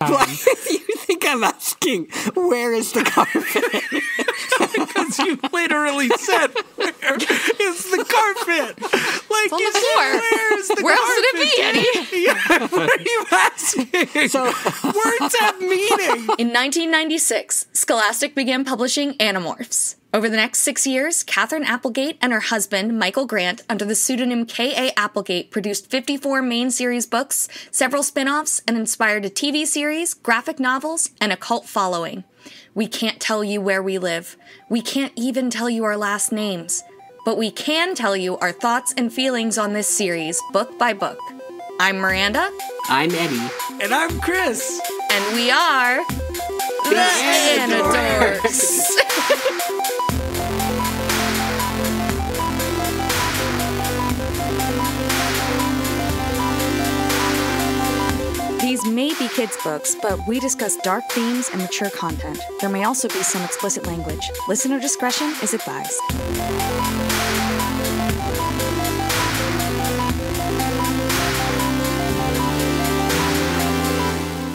time. Why do you think I'm asking, where is the carpet? Because you literally said, where is the carpet? Like, on you the floor. said, where is the Where carpet? else would it be, Eddie? Yeah, what are you asking? So, Words have meaning. In 1996, Scholastic began publishing Animorphs. Over the next 6 years, Catherine Applegate and her husband, Michael Grant, under the pseudonym K.A. Applegate, produced 54 main series books, several spin-offs, and inspired a TV series, graphic novels, and a cult following. We can't tell you where we live. We can't even tell you our last names. But we can tell you our thoughts and feelings on this series, book by book. I'm Miranda. I'm Eddie. And I'm Chris. And we are the Anidorks. These may be kids' books, but we discuss dark themes and mature content. There may also be some explicit language. Listener discretion is advised.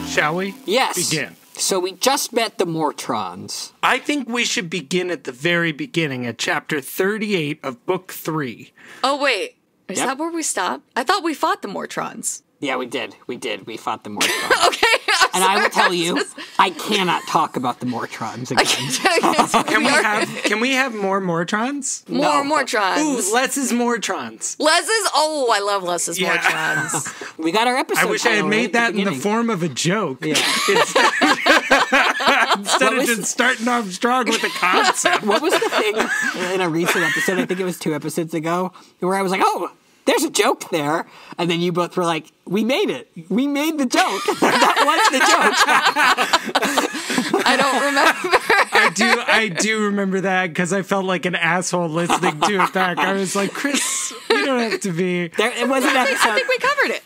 Shall we? Yes. Begin. So we just met the Mortrons. I think we should begin at the very beginning, at chapter 38 of book 3. Oh, wait. Is Yep. that where we stopped? I thought we fought the Mortrons. Yeah, we did. We fought the Mortrons. Okay. And I will tell you, I cannot talk about the Mortrons again. Can we have more Mortrons? More No. Mortrons. Ooh, Les's Mortrons. Les's? Oh, I love Les's Yeah. Mortrons. We got our episode I wish I had title made right at that the in the beginning. form of a joke. Yeah. Instead of was- just starting off strong with a concept. What was the thing in a recent episode, I think it was 2 episodes ago, where I was like, oh, there's a joke there. And then you both were like, we made it. We made the joke. That was the joke. I don't remember. I do remember that because I felt like an asshole listening to it back. I was like, Chris, you don't have to be. It was an episode. I think we covered it.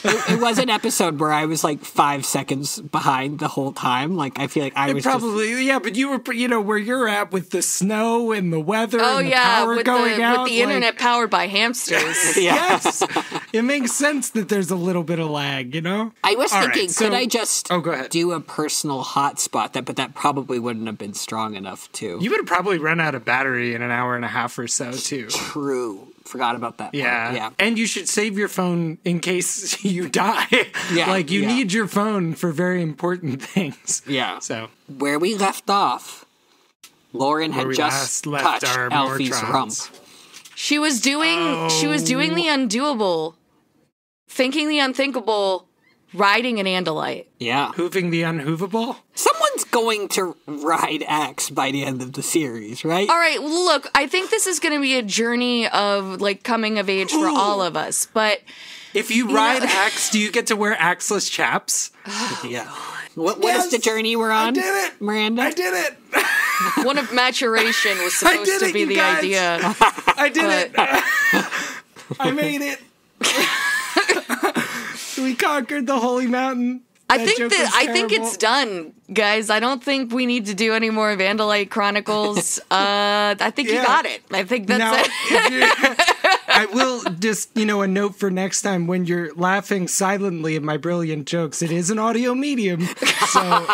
It was an episode where I was like 5 seconds behind the whole time. Like, I feel like I was Probably, yeah, but you were, where you're at with the snow and the weather Oh, and the yeah, power with going out. with the internet powered by hamsters. Yes. It makes sense that there's a little bit of lag, you know? I was All thinking, right, so- could I just Oh, go ahead. do a personal hotspot? But that probably wouldn't have been strong enough, too. You would have probably run out of battery in an hour and a half or so, too. True. Forgot about that part. Yeah. And you should save your phone in case you die. Yeah, Like, you yeah. need your phone for very important things. Yeah. So, Where we left off, Loren had we just last left touched our Elfie's Mortrons. rump. She was doing the undoable, thinking the unthinkable, riding an Andalite. Yeah. Hooving the unhoovable? Someone's going to ride Axe by the end of the series, right? All right, look, I think this is going to be a journey of like coming of age for all of us, but If you ride Axe, do you get to wear axeless chaps? Yeah. What is the journey we're on? I did it! Miranda? I did it! one of maturation was I supposed did to it, be you the guys. idea. I did But- it! I made it! We conquered the holy mountain. I That think joke that was I think terrible. it's done, guys. I don't think we need to do any more of Andalite Chronicles. I think you Yeah. got it. I think that's Now, it. if you- I will just, a note for next time when you're laughing silently at my brilliant jokes. It is an audio medium, so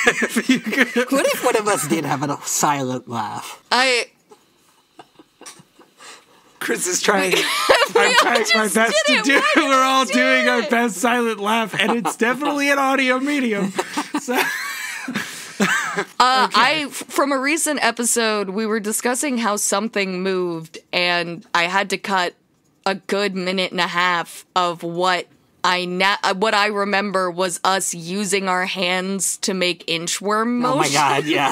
if you could, What if one of us did have a silent laugh? Chris is trying. I'm trying my best did to it. do. Why We're all did doing our it? best silent laugh, and it's definitely an audio medium. So, From a recent episode, we were discussing how something moved, and I had to cut a good minute and a half of what I remember was us using our hands to make inchworm motion. Oh my god, yeah.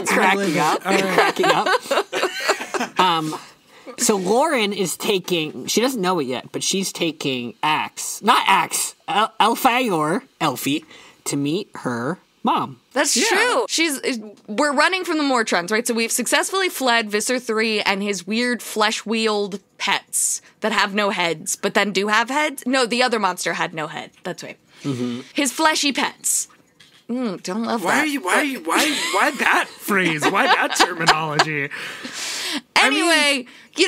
cracking up. Cracking up. So Loren is taking, she doesn't know it yet, but she's taking Elfangor, Elfy, to meet her mom. That's true. We're running from the Mortrons, right? So we've successfully fled Visser 3 and his weird flesh-wheeled pets that have no heads, but then do have heads. No, the other monster had no head. That's right. Mm-hmm. His fleshy pets. Don't love Why that. why that phrase? Why that terminology? Anyway,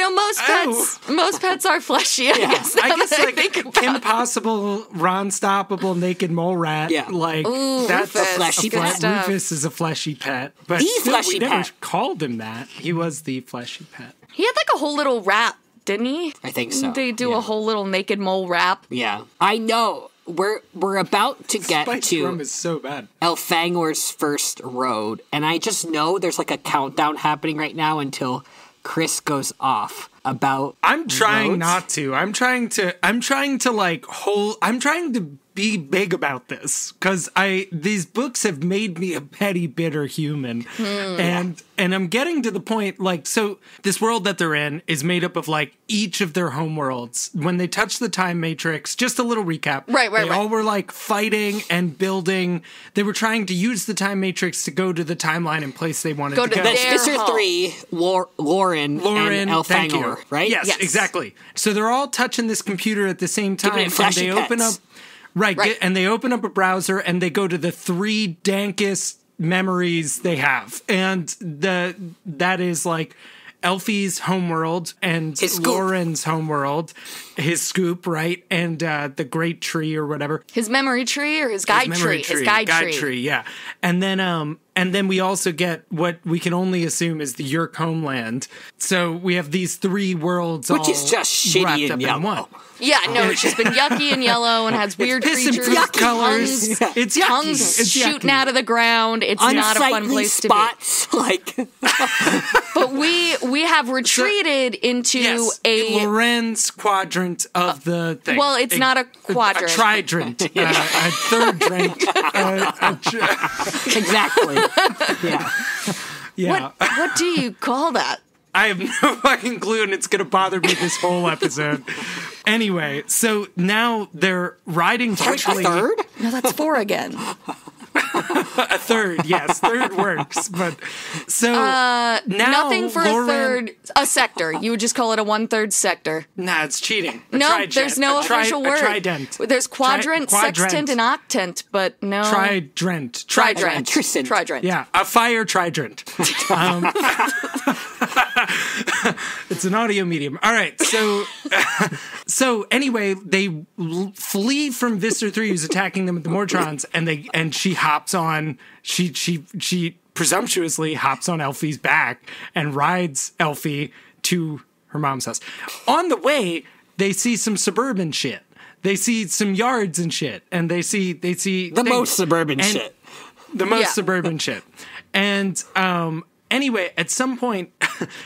most pets are fleshy. I guess like Kim Possible, Ron Stoppable, Naked Mole Rat. Yeah. Like Rufus. that's a fleshy Good pet. stuff. Rufus is a fleshy pet, but The still, fleshy we never pet. called him that. He was the fleshy pet. He had like a whole little rap, didn't he? I think so. They do yeah. a whole little naked mole rap. Yeah. I know. We're about to get Spike's to drum is so bad. Elfangor's first road, and I just know there's like a countdown happening right now until Chris goes off about I'm trying roads. not to. I'm trying to be big about this because these books have made me a petty, bitter human, and I'm getting to the point so this world that they're in is made up of each of their home worlds. When they touch the time matrix, just a little recap. Right. They all were fighting and building. They were trying to use the time matrix to go to the timeline and place they wanted to go. That's Their Visser home. 3, Loren, and thank you. Elfangor, right? Yes, exactly. So they're all touching this computer at the same time, it flashy and they open up. pets. Right. Right. And they open up a browser and they go to the 3 dankest memories they have. And that is Elfy's homeworld and His scoop. Loren's homeworld, his scoop, right? And the great tree or whatever. His memory tree or his guide Memory tree? His guide tree. yeah. And then we also get what we can only assume is the Yerk homeland. So we have these 3 worlds Which all is just shitty wrapped and up yellow. in one. Yeah, no, it's just been yucky and yellow and has weird Piss and creatures. poop colors. Tongues, It's yucky. tongues It's shooting yucky. out of the ground. It's not a fun Unsightly place spots, But we have retreated into Yes, a Loren's quadrant of the thing. well, it's not a quadrant. A tridrant. A third drink. exactly. Yeah. Yeah. What do you call that? I have no fucking clue, and it's going to bother me this whole episode. Anyway, so now they're riding A quickly. third? No, that's 4 again. A third, yes. Third works. But so now Nothing for Loren, a third. A sector. You would just call it a 1/3 sector. Nah, it's cheating. A No, trident. there's no official word. A trident. There's quadrant, sextant, and octant, but no. Trident. Trident. Trident. Trident. Yeah, a fire trident. It's an audio medium. All right, so anyway, they flee from Visser 3, who's attacking them with the Mortrons, and she hops on. She presumptuously hops on Elfie's back and rides Elfie to her mom's house. On the way, they see some suburban shit. They see some yards and shit, and they see The most suburban shit. The most Yeah. suburban shit. And anyway, at some point,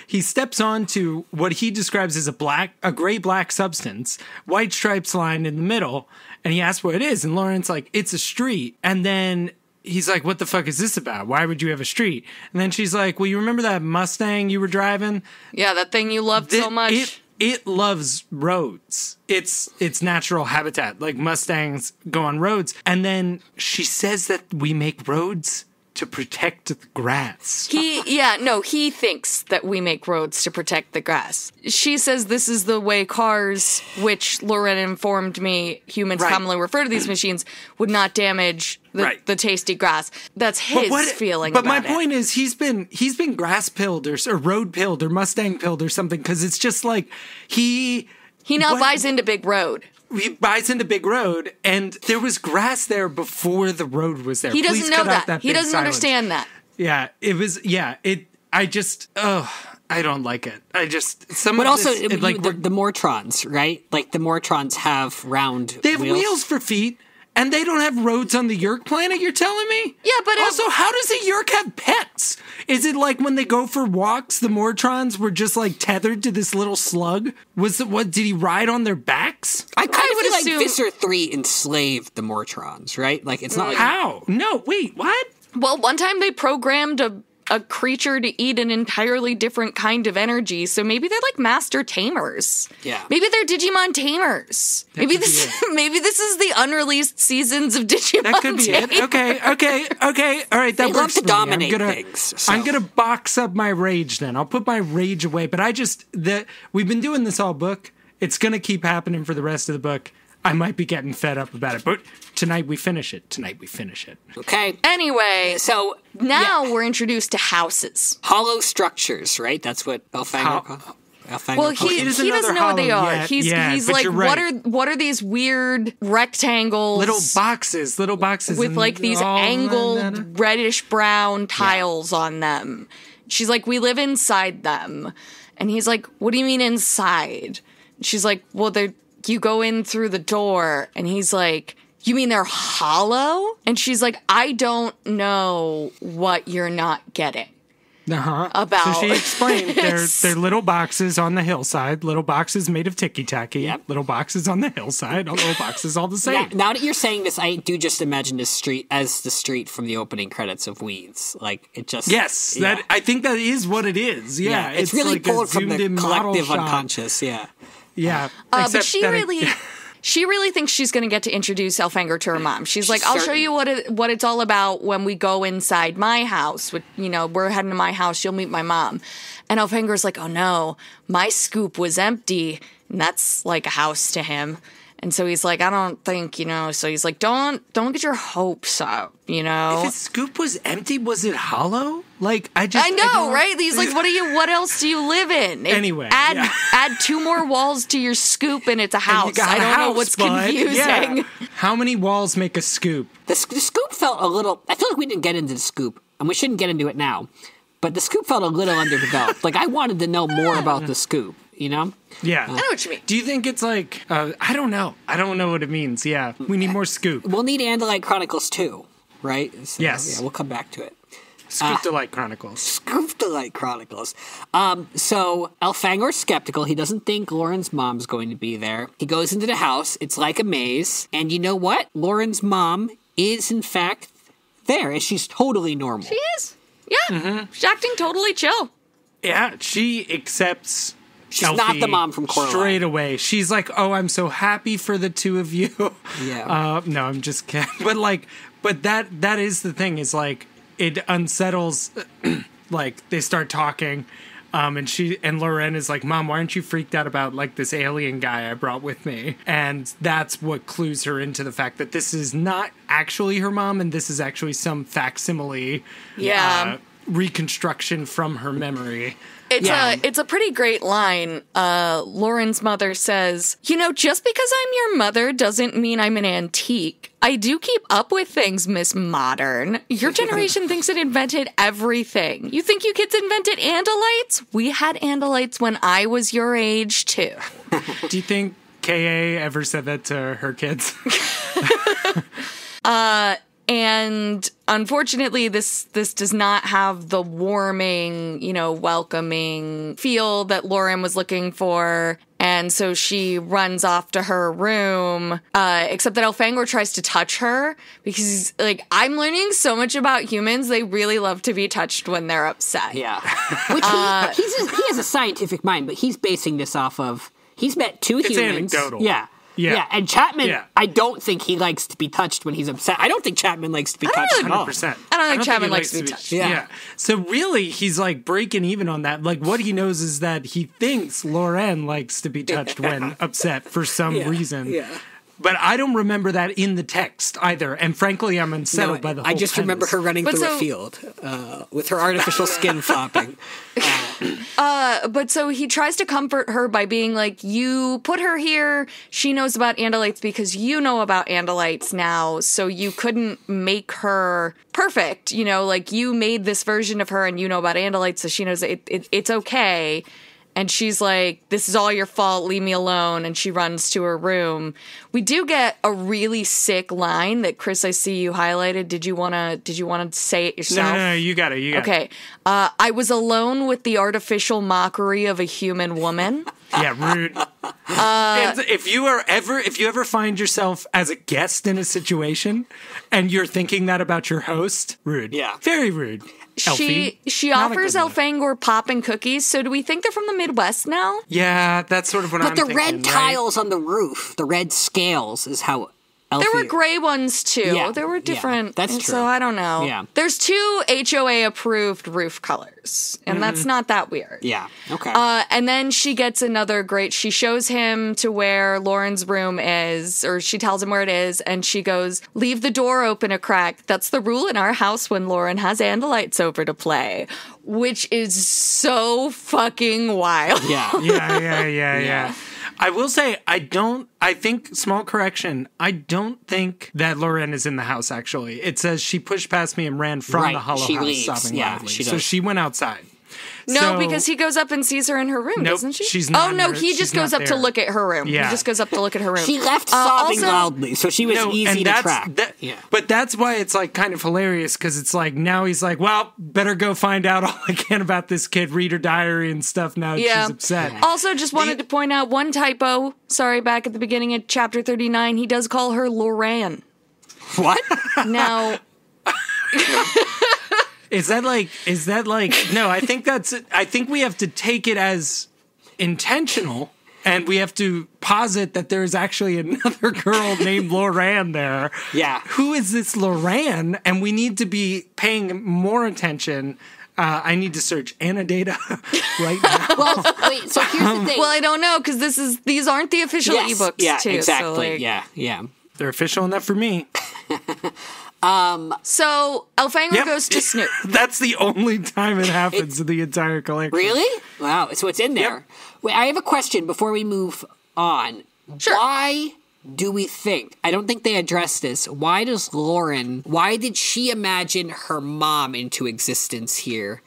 he steps onto what he describes as a gray-black substance, white stripes lined in the middle, and he asks what it is, and Loren's like, it's a street. And then he's like, what the fuck is this about? Why would you have a street? And then she's like, well, you remember that Mustang you were driving? Yeah, that thing you loved so much. It loves roads. It's natural habitat. Like Mustangs go on roads. And then she says that we make roads to protect the grass. He thinks that we make roads to protect the grass. She says this is the way cars, which Loren informed me humans Right. commonly refer to these machines, would not damage the tasty grass. That's his feeling But my about it. point is he's been grass pilled or road pilled or Mustang pilled or something, because it's just like he now buys into Big Road. He buys into Big Road, and there was grass there before the road was there. He doesn't Please know cut out that. He big doesn't silence. understand that. Yeah, it was. Yeah, it. I just. I don't like it. I just. But also, the Mortrons, right? Like, the Mortrons have round they have wheels for feet, and they don't have roads on the Yerk planet, you're telling me? Yeah, but also, how does a Yerk have pets? Is it like when they go for walks, the Mortrons were just like tethered to this little slug? Did he ride on their backs? I kind of would feel assume- like Visser 3 enslaved the Mortrons, right? Like, it's not like... How? No, wait, what? Well, one time they programmed a creature to eat an entirely different kind of energy, so maybe they're like master tamers. Yeah. Maybe they're Digimon tamers. Maybe this is the unreleased seasons of Digimon That could be it. tamers. Okay. All right, that They love works to for me. dominate things, so. I'm gonna box up my rage then. I'll put my rage away. But we've been doing this all book. It's gonna keep happening for the rest of the book. I might be getting fed up about it. But tonight we finish it. Okay. Anyway, So now we're introduced to houses. hollow structures, right? That's what Elfangor calls. Well, he doesn't know what they are. yet. He's but like, you're right. what are these weird rectangles? Little boxes with and like these all angled reddish brown tiles on them. She's like, we live inside them. And he's like, what do you mean inside? She's like, well, you go in through the door. And he's like, you mean they're hollow? And she's like, I don't know what you're not getting. About. So she explained they're little boxes on the hillside, little boxes made of ticky-tacky, little boxes on the hillside, little boxes all the same. Yeah, now that you're saying this, I do just imagine this street as the street from the opening credits of Weeds. Like, it just... Yes, yeah. I think that is what it is. Yeah, it's really like pulled from the collective shot. unconscious, yeah. Yeah. But she really thinks she's going to get to introduce Elfangor to her mom. She's like, I'll show you what it's all about when we go inside my house. We're heading to my house. You'll meet my mom. And Elfangor's like, oh no, my scoop was empty. And that's like a house to him. And so he's like, I don't think, so he's like, don't get your hopes up, If his scoop was empty, was it hollow? Like, I know, right? He's like, what else do you live in? Anyway. Add 2 more walls to your scoop and it's a house. I don't know what's confusing. Yeah. How many walls make a scoop? The scoop felt a little... I feel like we didn't get into the scoop, and we shouldn't get into it now. But the scoop felt a little underdeveloped. Like, I wanted to know more about the scoop, Yeah. I know what you mean. Do you think it's like... I don't know. I don't know what it means. Yeah. We need more scoop. We'll need Andalite Chronicles 2, right? So, yes. Yeah, we'll come back to it. Scoop-Delight Chronicles. Scoop-Delight Chronicles. So Elfangor's skeptical. He doesn't think Loren's mom's going to be there. He goes into the house. It's like a maze. And you know what? Loren's mom is, in fact, there. And she's totally normal. She is. Yeah. Mm-hmm. She's acting totally chill. Yeah, she accepts... She's Elfy not the mom from Coraline. Straight away. She's like, oh, I'm so happy for the two of you. Yeah. No, I'm just kidding. But that is the thing, is like, it unsettles, like, they start talking, and Loren is like, Mom, why aren't you freaked out about, like, this alien guy I brought with me? And that's what clues her into the fact that this is not actually her mom, and this is actually some facsimile reconstruction from her memory. It's a pretty great line. Loren's mother says, just because I'm your mother doesn't mean I'm an antique. I do keep up with things, Miss Modern. Your generation thinks it invented everything. You think you kids invented Andalites? We had Andalites when I was your age, too. Do you think K.A. ever said that to her kids? And unfortunately, this does not have the warming, welcoming feel that Loren was looking for. And so she runs off to her room, except that Elfangor tries to touch her because he's like, I'm learning so much about humans. They really love to be touched when they're upset. Yeah. Which he has a scientific mind, but he's basing this off of, he's met 2 humans. It's anecdotal. Yeah, and Chapman, I don't think he likes to be touched when he's upset. I don't think Chapman likes to be touched at all. 100%. I don't think Chapman likes to be touched. Yeah. So really, he's like breaking even on that. Like, what he knows is that he thinks Loren likes to be touched when upset for some reason. Yeah. But I don't remember that in the text either. And frankly, I'm unsettled by the whole I just remember her running through a field with her artificial skin flopping. But so he tries to comfort her by being like, you put her here. She knows about Andalites because you know about Andalites now. So you couldn't make her perfect. Like you made this version of her and you know about Andalites. So she knows it's okay. And she's like, this is all your fault, leave me alone. And she runs to her room. We do get a really sick line that, Chris, I see you highlighted. Did you want to say it yourself? No, you got it. Okay. I was alone with the artificial mockery of a human woman. Yeah, rude. If you ever find yourself as a guest in a situation and you're thinking that about your host, rude. Yeah. Very rude. Elfy. She offers Elfangor pop and cookies, so do we think they're from the Midwest now? Yeah, that's sort of what I'm thinking. But the red tiles on the roof, the red scales is how Elfy. There were gray ones too. Yeah, There were different. that's true. So I don't know. Yeah. There's 2 HOA approved roof colors, and that's not that weird. Yeah. Okay. And then she gets another great. She shows him to where Loren's room is, or she tells him where it is, and she goes, "Leave the door open a crack. That's the rule in our house when Loren has Andalites over to play," which is so fucking wild. yeah. Yeah. I will say, I think, small correction, I don't think that Loren is in the house, actually. It says she pushed past me and ran from the hollow she house, leaves. sobbing Yeah, loudly. she So does. she went outside. No, So- because he goes up and sees her in her room, Nope, doesn't she? she's not Oh, in no, her- he she's just goes not up to there. look at her room. Yeah. He just goes up to look at her room. She left sobbing also- loudly, so she was easy to track. Yeah. But that's why it's like kind of hilarious, because it's like now he's like, well, better go find out all I can about this kid, read her diary and stuff now that Yeah. she's upset. Also, just wanted to point out one typo. Sorry, back at the beginning of chapter 39, he does call her Loren. What? Now, Is that like, no, I think we have to take it as intentional, and we have to posit that there is actually another girl named Loren there. Yeah. Who is this Loren? And we need to be paying more attention. I need to search Anadata right now. Well, wait. So here's the thing. well, I don't know, because these aren't the official Yes, ebooks, yeah, too. exactly. So, like, Yeah. They're official enough for me. So, Elfangor Yep. goes to Snoop. That's the only time it happens in the entire collection. Really? Wow. So it's in there. Wait, I have a question before we move on. Sure. Why do we think? I don't think they addressed this. Why did she imagine her mom into existence here,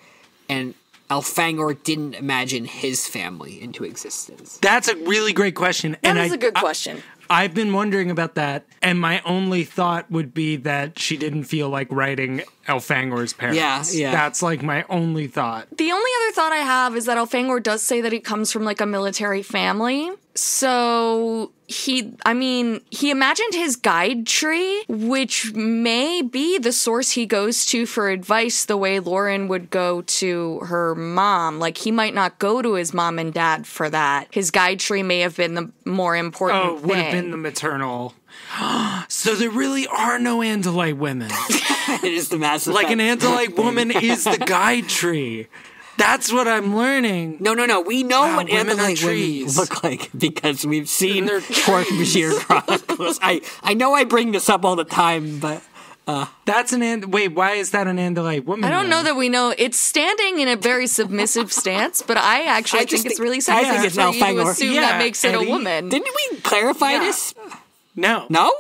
and Elfangor didn't imagine his family into existence? That's a really great question. That is a good question. I've been wondering about that, and my only thought would be that she didn't feel like writing Elfangor's parents. Yeah. That's like my only thought. The only other thought I have is that Elfangor does say that he comes from like a military family. So he imagined his guide tree, which may be the source he goes to for advice the way Loren would go to her mom. Like, he might not go to his mom and dad for that. His guide tree may have been the more important Oh, thing. would have been the maternal. So there really are no Andalite women. It is the massive. Like an Andalite woman is the guide tree. That's what I'm learning. No. We know Wow, what women are Andalite women trees. look like because we've seen They're Bashir Chronicles. I know I bring this up all the time, but That's wait, why is that an Andalite woman? I don't know then? that we know. It's standing in a very submissive stance, but I actually I just think it's think- really I think sexist it's for you to Elfangor. assume Yeah, that makes it Eddie. a woman. didn't we clarify Yeah. this? No. No?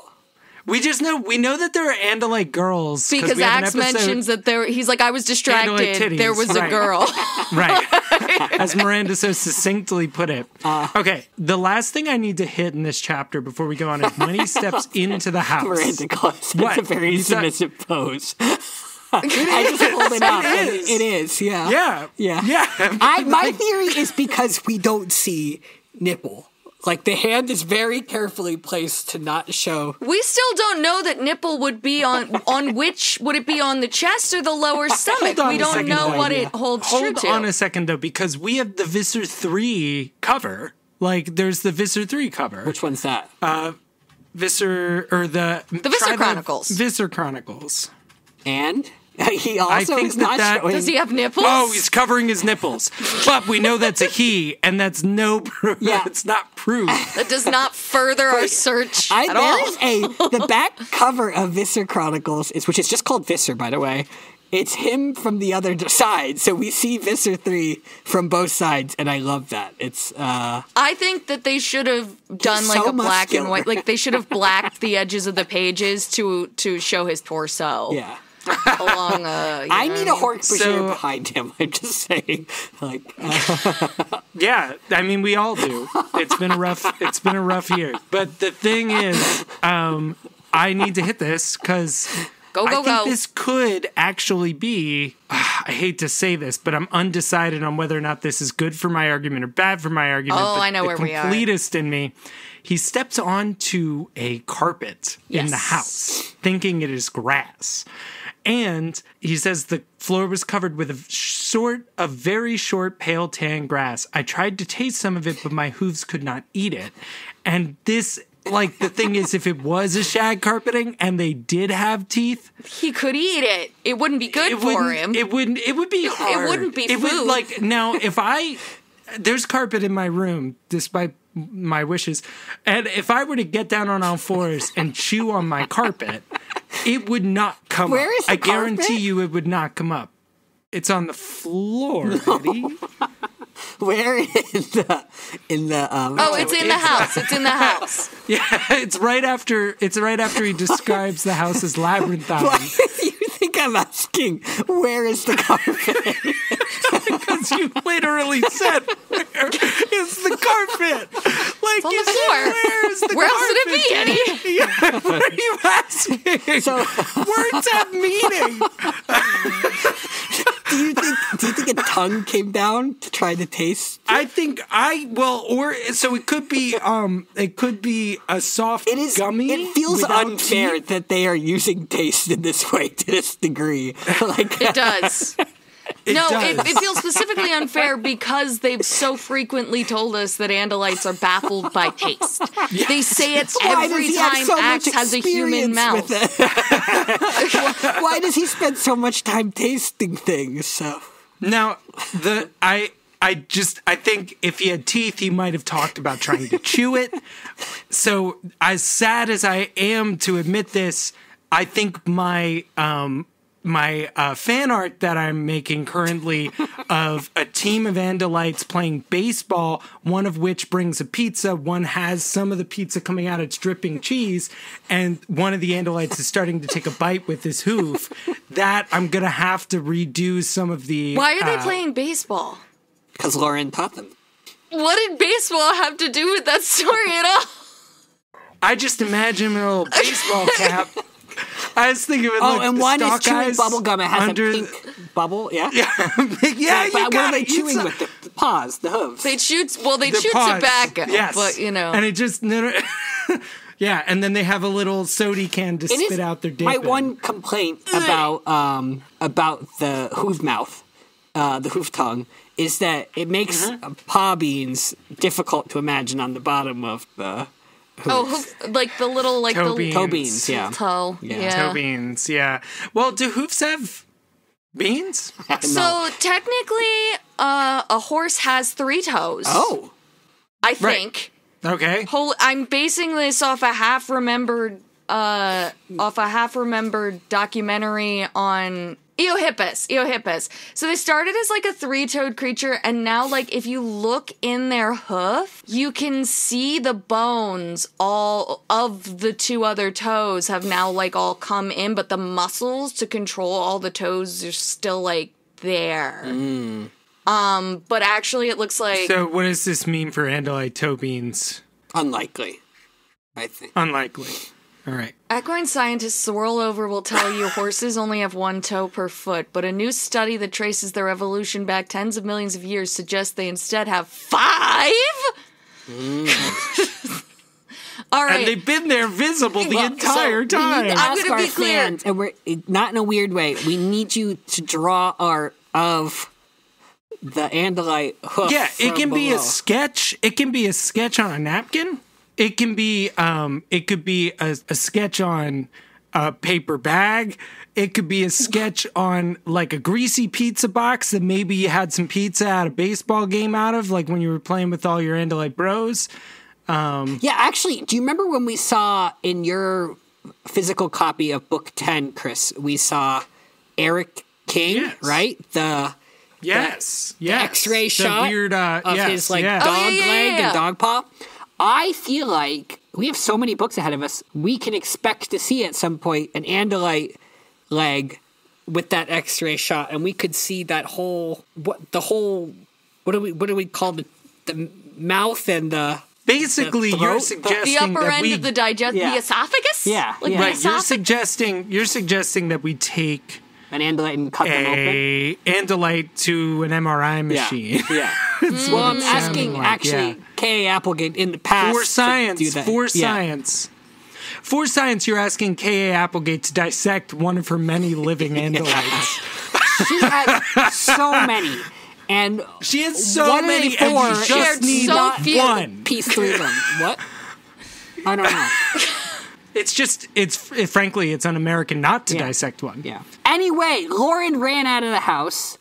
We just know that there are Andalite girls. Because we have an Axe episode- mentions that he's like, I was distracted. titties, There was a right. girl. Right. As Miranda so succinctly put it. Okay, the last thing I need to hit in this chapter before we go on is when he steps into the house. Miranda calls What? it's a very He's not- submissive pose. I just pulled it up. and is. It is, yeah. Yeah. Yeah. Yeah. My theory is because we don't see nipple. Like, the hand is very carefully placed to not show. We still don't know that nipple would be on which, would it be on the chest or the lower stomach? on We a don't second, know though. what it holds true Hold to. on a second, though, because we have the Visser 3 cover. Like, there's the Visser 3 cover. Which one's that? Visser, or the Visser Chronicles. Visser Chronicles. And? He I also think is not that- showing. Does he have nipples? Oh, he's covering his nipples. But we know that's a he, and that's no proof. Yeah. It's not proof. That does not further our search at all. There is the back cover of Visser Chronicles, which is just called Visser, by the way. It's him from the other side, so we see Visser 3 from both sides, and I love that. It's I think that they should have done like so a black and muscular. white. Like, they should have blacked the edges of the pages to show his torso. yeah. Along. I need a Hork Bashir So- behind him. I'm just saying, like, Yeah, I mean, we all do. It's been a rough year. But the thing is, I need to hit this because Go, I go, think go. this could actually be. I hate to say this, but I'm undecided on whether or not this is good for my argument or bad for my argument. Oh, but I know the where we are. completist in me. He steps onto a carpet in the Yes. house, thinking it is grass. And he says the floor was covered with a very short, pale tan grass. I tried to taste some of it, but my hooves could not eat it. And this like, the thing is, if it was a shag carpeting and they did have teeth, He could eat it. It wouldn't be good for him. It would be hard. It wouldn't be It food. would, like, now, there's carpet in my room, despite my wishes, and if I were to get down on all fours and chew on my carpet, it would not come up. Where is the I guarantee carpet? you it would not come up. It's on the floor, Eddie. Where in the it's in the house. It's in the house. Yeah, it's right after he describes the house as labyrinthine. Why do you think I'm asking where is the carpet? Because you literally said, where is the carpet? Like, on you the said, floor. where is the Where carpet? else would it be, Eddie? Yeah, what are you asking? So Words have meaning. do you think a tongue came down to try to taste? I think so it could be a soft gummy. It feels without unfair teeth. that they are using taste in this way to this degree. Like It does. It No, does. it feels specifically unfair because they've so frequently told us that Andalites are baffled by taste. They say it Why every does he have time so much Axe has a human experience mouth. with it? Why does he spend so much time tasting things? So Now, I think if he had teeth, he might have talked about trying to chew it. So, as sad as I am to admit this, I think my fan art that I'm making currently of a team of Andalites playing baseball, one of which brings a pizza, one has some of the pizza coming out, it's dripping cheese, and one of the Andalites is starting to take a bite with his hoof, that I'm going to have to redo some of the... Why are they playing baseball? because Loren taught them. What did baseball have to do with that story at all? I just imagine him in a little baseball cap. I was thinking of And the one is stalk chewing eyes bubble gum. It has under a pink bubble. Yeah. Yeah, yeah. You But what got are they it. chewing with? The paws, the hooves. They chew The paws. tobacco, Yes. but and it just yeah, and then they have a little sody can to spit out their dip. My in. one complaint about the hoof mouth, the hoof tongue, is that it makes paw beans difficult to imagine on the bottom of the like the little Toe the beans. toe beans. Yeah. toe. Yeah. toe beans. Yeah. Well, do hoofs have beans? So technically, a horse has 3 toes. Oh. I think. Okay. I'm basing this off a half remembered documentary on Eohippus. So they started as like a 3-toed creature, and now like if you look in their hoof, you can see the bones all of the 2 other toes have now like all come in, but the muscles to control all the toes are still like there. But actually it looks like So what does this mean for Andalite toe beans? Unlikely, I think. Unlikely. All right. equine scientists the world over will tell you horses only have 1 toe per foot, but a new study that traces their evolution back tens of millions of years suggests they instead have 5? All right. And they've been there visible the entire time. I'm Ask gonna our be clear. fans, and we're not in a weird way. We need you to draw art of the Andalite hoof. Yeah, it from can be a below. sketch. It can be a sketch on a napkin. It can be it could be a sketch on a paper bag. It could be a sketch on like a greasy pizza box that maybe you had some pizza at a baseball game out of, like when you were playing with all your Andalite bros. Yeah, actually, do you remember when we saw in your physical copy of Book 10, Chris, we saw Eric King, Yes. right? The Yes, X-ray The shot weird, of his like yes. dog Oh, yeah, leg yeah. and dog paw. I feel like we have so many books ahead of us. We can expect to see at some point an Andalite leg with that X-ray shot, and we could see that whole what do we call the mouth and the Basically, the you're throat? suggesting the upper that end we of the Yeah. the esophagus? Yeah, Like yeah. the right. You're esophagus? suggesting that we take an Andalite and cut them open. a Andalite to an MRI machine. Yeah. That's Well, what I'm it's asking sounding like, actually yeah. K.A. Applegate in the past For science, to do that. for Yeah. science. For science, you're asking K.A. Applegate to dissect one of her many living Andalites. She has so many, and She has so One many, in four and you just shared need so few. one. piece through them. What? I don't know. Frankly, it's un-American not to dissect one. Yeah. Anyway, Loren ran out of the house.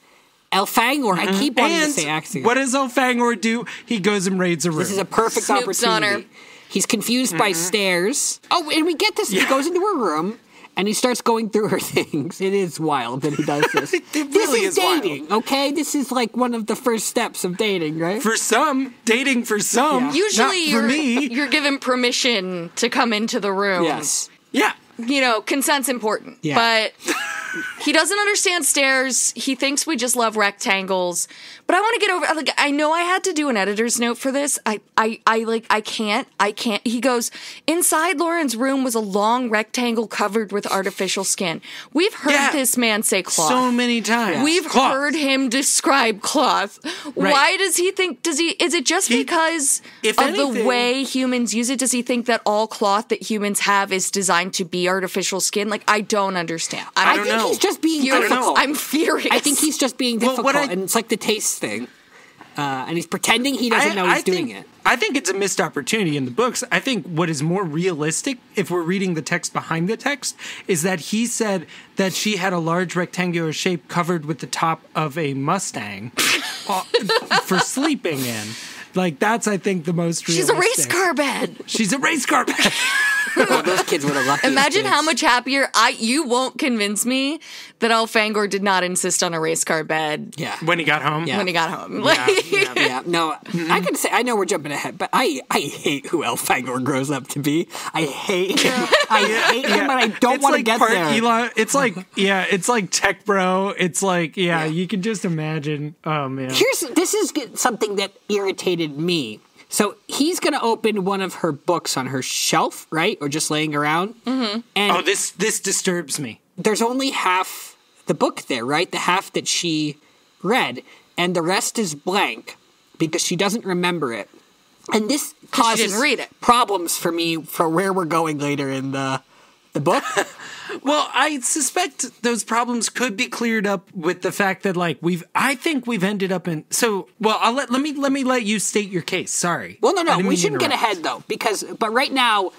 Elfangor, I keep wanting to say Axiom. What does Elfangor do? He goes and raids a room. This is a perfect Snoops on opportunity. her. He's confused by stairs. Oh, and we get this. He goes into her room, and he starts going through her things. It is wild that he does this. This is dating, wild. okay? This is like one of the first steps of dating, right? For some, dating for some. Yeah. Usually not for me. you're given permission to come into the room. Yes. Yeah. You know, consent's important. Yeah. But he doesn't understand stairs. He thinks we just love rectangles. But I want to get over, like, I know I had to do an editor's note for this. I can't. He goes, inside Loren's room was a long rectangle covered with artificial skin. We've heard this man say cloth. So many times. We've Cloth. heard him describe cloth. Right. Why does he think, is it just because if of anything- the way humans use it? Does he think that all cloth that humans have is designed to be artificial skin? Like, I don't understand. I don't think know. he's just being You're- difficult. I'm furious. I think he's just being Well, difficult, and it's like the taste thing. And he's pretending he doesn't know he's doing it. I think it's a missed opportunity in the books. I think what is more realistic, if we're reading the text behind the text, is that he said that she had a large rectangular shape covered with the top of a Mustang for sleeping in. Like, that's, I think, the most realistic. She's a race car bed. She's a race car bed. Oh, those kids were the luckiest Imagine kids. how much happier you won't convince that Elfangor did not insist on a race car bed Yeah. When he got home. Yeah. when he got home. Yeah, no, I can say, I know we're jumping ahead, but I hate who Elfangor grows up to be. I hate him. I hate him, but I don't It's want to like get part there. Elon. It's like, it's like tech bro. It's like, you can just imagine. Oh, man. This is something that irritated me. So he's going to open one of her books on her shelf, right? Or just laying around. Mm-hmm. And this disturbs me. there's only half the book there, right? The half that she read. And the rest is blank because she doesn't remember it. And this causes didn't read it. problems for me for where we're going later in the book. Well, I suspect those problems could be cleared up with the fact that, like, I think we've ended up in. So, well, let me let you state your case. Sorry. Well, I no, didn't we mean to shouldn't get interrupt. ahead though, but right now,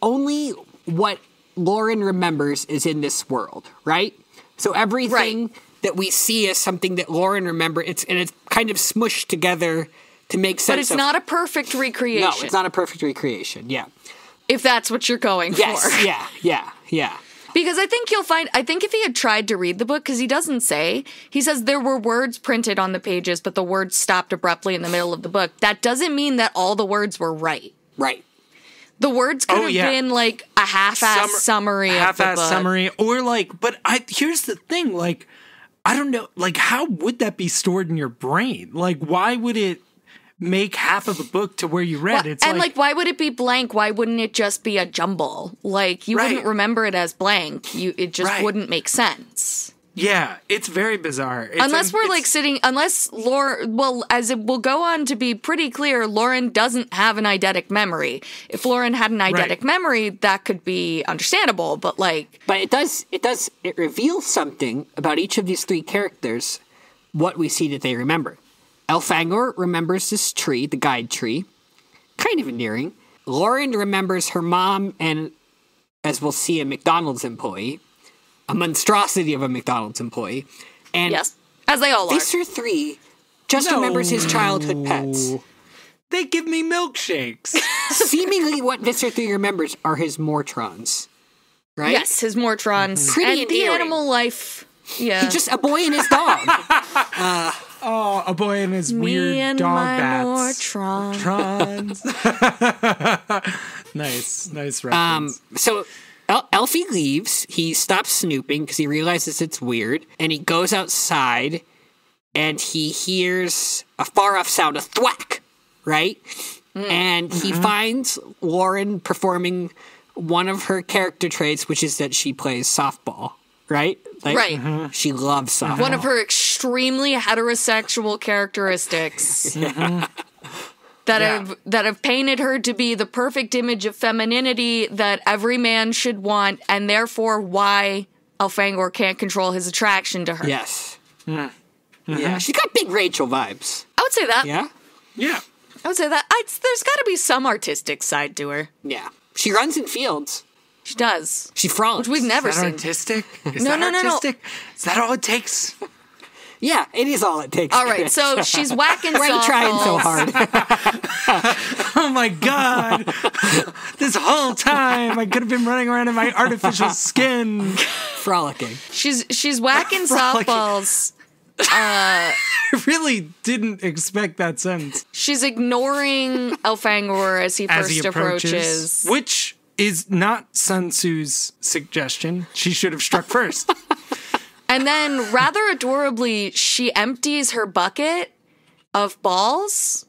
only what Loren remembers is in this world, right? So everything that we see as something that Loren remember, it's kind of smushed together to make sense. But it's not a perfect recreation. No, it's not a perfect recreation. Yeah. If that's what you're going Yes. for. Yeah. Because I think if he had tried to read the book, because he doesn't say, he says there were words printed on the pages, but the words stopped abruptly in the middle of the book. That doesn't mean that all the words were right. Right. The words could have been like a half-ass summary of the book. Half-ass summary, or like, but here's the thing, like, I don't know, like, how would that be stored in your brain? Like, why would it make half of a book to where you read? Well, It's and like, why would it be blank? Why wouldn't it just be a jumble? Like, you wouldn't remember it as blank. It just wouldn't make sense. Yeah, it's very bizarre. Unless Loren, well, as it will go on to be pretty clear, Loren doesn't have an eidetic memory. If Loren had an eidetic memory, that could be understandable, but like... But it reveals something about each of these three characters, what we see that they remember. Elfangor remembers this tree, the guide tree, kind of endearing. Loren remembers her mom and, as we'll see, a McDonald's employee. A monstrosity of a McDonald's employee. And yes, as they all are. Visser 3 just remembers his childhood pets. They give me milkshakes. Seemingly what Visser 3 remembers are his Mortrons. Right? Yes, his Mortrons. Pretty and the endearing. animal life. Yeah. He's just a boy and his dog. Oh, a boy and his Me weird and dog my bats. Mortrons. Nice reference. So Elfy leaves. He stops snooping because he realizes it's weird. And he goes outside and he hears a far-off sound, a thwack, right? And he finds Loren performing one of her character traits, which is that she plays softball, right? Like, Right. She loves softball. One of her extremely heterosexual characteristics that have painted her to be the perfect image of femininity that every man should want, and therefore why Elfangor can't control his attraction to her. Yes. Yeah, she's got big Rachel vibes. I would say that. Yeah? Yeah. I would say that there's got to be some artistic side to her. Yeah. She runs in fields. She does. She frolics. Which we've never Is that seen. artistic? Is No, that no, no, no. artistic? Is that all it takes? Yeah, it is all it takes. All right, so she's whacking We're softballs. trying so hard. Oh my God. This whole time I could have been running around in my artificial skin. Frolicking. She's whacking Frolicking. softballs. I really didn't expect that sentence. She's ignoring Elfangor as he first approaches. Which is not Sun Tzu's suggestion. She should have struck first. And then, rather adorably, she empties her bucket of balls,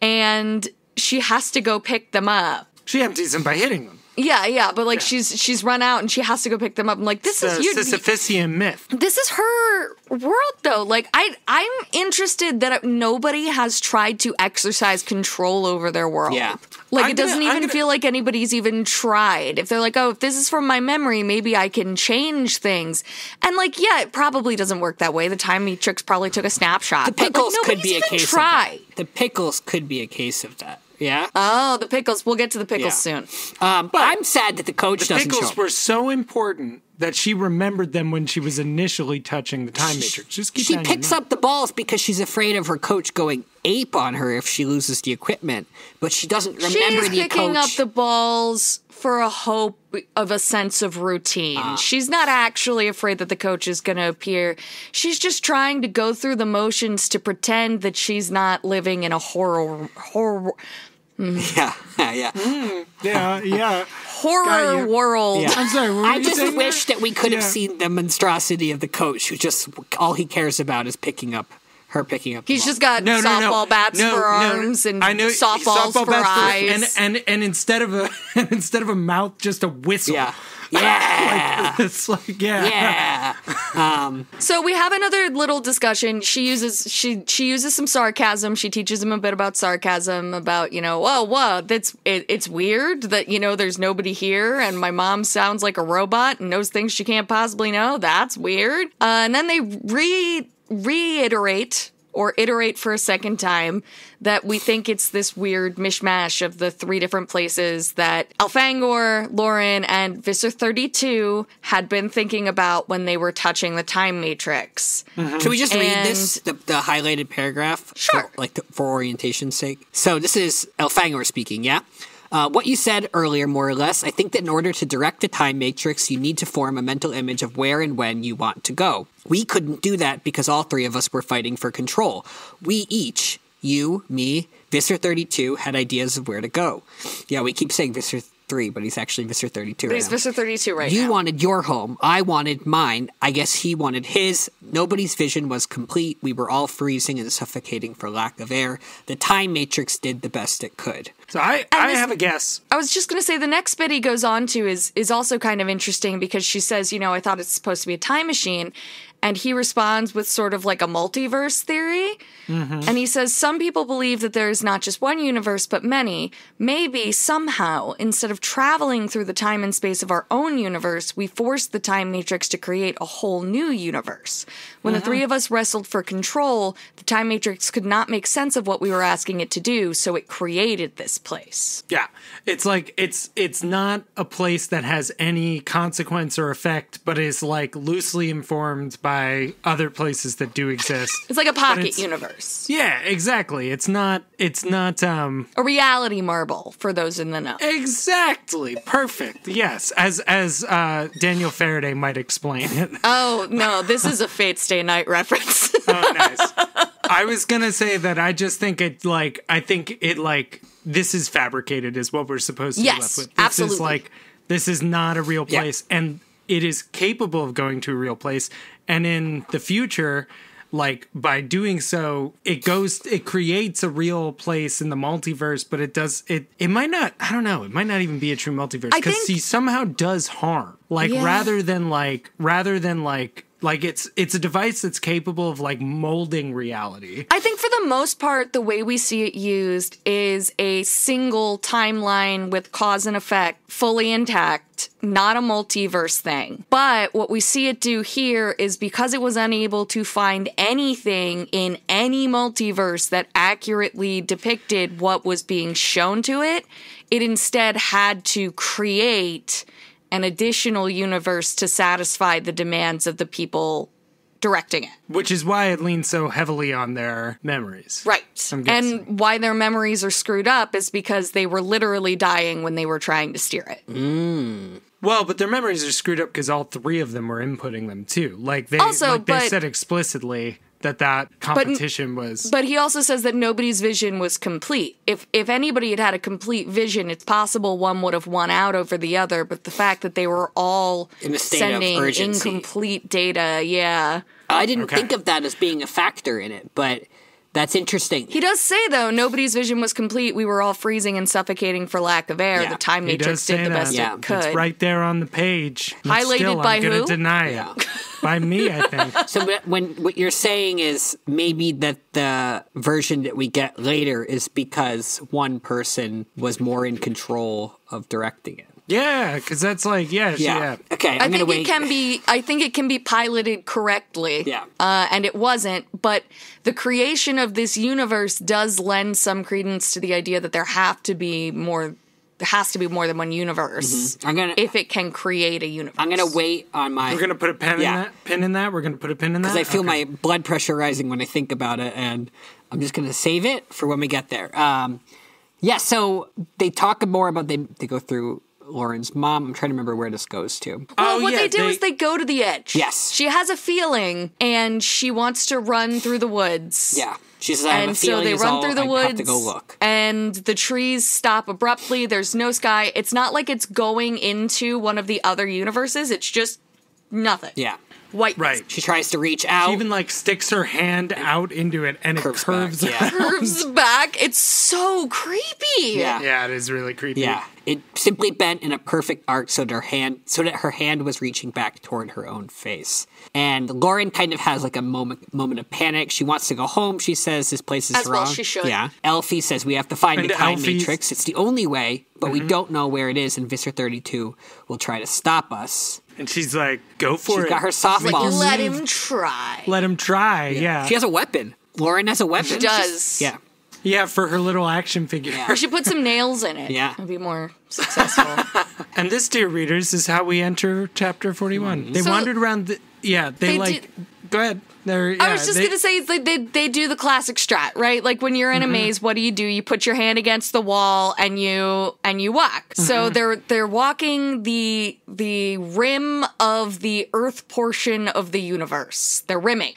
and she has to go pick them up. She empties them by hitting them. Yeah, but like she's run out and she has to go pick them up. I'm like, this is you. Sisyphusian myth. This is her world, though. Like, I'm interested that nobody has tried to exercise control over their world. Yeah. Like, it doesn't even feel like anybody's even tried. If they're like, oh, if this is from my memory, maybe I can change things. And like, yeah, it probably doesn't work that way. The time matrix probably took a snapshot. The pickles but, like, could be a case of that. The pickles could be a case of that. Yeah? Oh, the pickles. We'll get to the pickles soon. I'm sad that the coach doesn't show Pickles up. were so important that she remembered them when she was initially touching the time matrix. Just keep She that in your picks mind. up the balls because she's afraid of her coach going ape on her if she loses the equipment, but she doesn't remember She's the picking coach. up the balls for a hope of a sense of routine. She's not actually afraid that the coach is going to appear. She's just trying to go through the motions to pretend that she's not living in a horror Yeah. Yeah. horror you. world. Yeah. I'm sorry, what were I you just saying wish there? that we could have Yeah. seen the monstrosity of the coach who just all he cares about is picking up the He's ball. just got softball bats for arms and softballs for eyes. And instead of a mouth, just a whistle. Yeah. Yeah. It's like Yeah. So we have another little discussion. She uses some sarcasm. She teaches him a bit about sarcasm, about, it's weird that, there's nobody here and my mom sounds like a robot and knows things she can't possibly know. That's weird. And then they reiterate or iterate for a second time that we think it's this weird mishmash of the three different places that Elfangor, Loren, and Visser 32 had been thinking about when they were touching the time matrix. Should we just read And- this, the highlighted paragraph? Sure. For orientation's sake. So this is Elfangor speaking, yeah? What you said earlier, more or less, I think that in order to direct a time matrix, you need to form a mental image of where and when you want to go. We couldn't do that because all three of us were fighting for control. We each, you, me, Visser 32, had ideas of where to go. Yeah, we keep saying Visser 3, but he's actually Visser 32 right He's now. Visser 32 right now. You wanted your home. I wanted mine. I guess he wanted his. Nobody's vision was complete. We were all freezing and suffocating for lack of air. The time matrix did the best it could. So I have a guess. I was just going to say the next bit he goes on to is also kind of interesting because she says, I thought it's supposed to be a time machine. And he responds with sort of like a multiverse theory. Mm-hmm. And he says, some people believe that there is not just one universe, but many. Maybe somehow, instead of traveling through the time and space of our own universe, we forced the time matrix to create a whole new universe. When the three of us wrestled for control, the time matrix could not make sense of what we were asking it to do, so it created this place. Yeah. It's like it's not a place that has any consequence or effect, but is like loosely informed by other places that do exist. It's like a pocket universe. Yeah, exactly. It's not A reality marble, for those in the know. exactly perfect. Yes, as Daniel Faraday might explain it. Oh, no, this is a Fate Stay Night reference. Oh, nice. I was gonna say that I just think this is fabricated is what we're supposed to be Yes, left with. absolutely. This is not a real place, and it is capable of going to a real place. And in the future, like by doing so, it creates a real place in the multiverse, but it might not, I don't know, it might not even be a true multiverse because he somehow does harm. Like rather than Like it's a device that's capable of like molding reality. I think for the most part, the way we see it used is a single timeline with cause and effect, fully intact, not a multiverse thing. But what we see it do here is because it was unable to find anything in any multiverse that accurately depicted what was being shown to it, it instead had to create an additional universe to satisfy the demands of the people directing it. Which is why it leans so heavily on their memories. Right. I'm guessing. And why their memories are screwed up is because they were literally dying when they were trying to steer it. Well, but their memories are screwed up because all three of them were inputting them too. Like they said explicitly that competition was. But he also says that nobody's vision was complete. If anybody had had a complete vision, it's possible one would have won out over the other. But the fact that they were all in a state sending of urgency. incomplete data, yeah. I didn't think of that as being a factor in it, but that's interesting. He does say, though, nobody's vision was complete. We were all freezing and suffocating for lack of air. Yeah. The time He matrix does say did the that. best Yeah. it could. It's right there on the page. But Highlighted still, by I'm gonna who? deny it. Yeah. By me, I think. So when what you're saying is maybe that the version that we get later is because one person was more in control of directing it. Yeah, because that's like, yeah. Okay, I I'm gonna think wait. I think it can be piloted correctly. Yeah. And it wasn't. But the creation of this universe does lend some credence to the idea that there has to be more than one universe. If it can create a universe. I'm gonna wait on my. We're gonna put a pin in that. We're gonna put a pin in that because I feel my blood pressure rising when I think about it, and I'm just gonna save it for when we get there. So they talk more about they go through Loren's mom. I'm trying to remember where this goes to. Well, what they do is they go to the edge. Yes. She has a feeling, and she wants to run through the woods. Yeah. She says, I have a And so feeling they is run all through the I woods, have to go look. and the trees stop abruptly. There's no sky. It's not like it's going into one of the other universes. It's just nothing. Yeah. White. Right. She tries to reach out. She even like sticks her hand out into it and Curves it curves back, yeah. Curves back. It's so creepy. Yeah. Yeah, it is really creepy. Yeah, it simply bent in a perfect arc so that her hand was reaching back toward her own face. And Loren kind of has like a moment of panic. She wants to go home. She says this place is As wrong. well she should. Yeah. Elfy says we have to find And the time Elfy's- matrix. It's the only way, but we don't know where it is. And Visser 32 will try to stop us. And she's like, go for She's it. got her softball. Let him try. Let him try, yeah. She has a weapon. Loren has a weapon. She does. Yeah. Yeah, for her little action figure. Yeah. Or she put some nails in it. Yeah. It'd be more successful. And this, dear readers, is how we enter chapter 41. They So- wandered around the... Yeah, they like... Go ahead. I was just gonna say, it's like they do the classic strat, right? Like when you're in a maze, what do? You put your hand against the wall and you walk. So they're walking the rim of the Earth portion of the universe. They're rimming.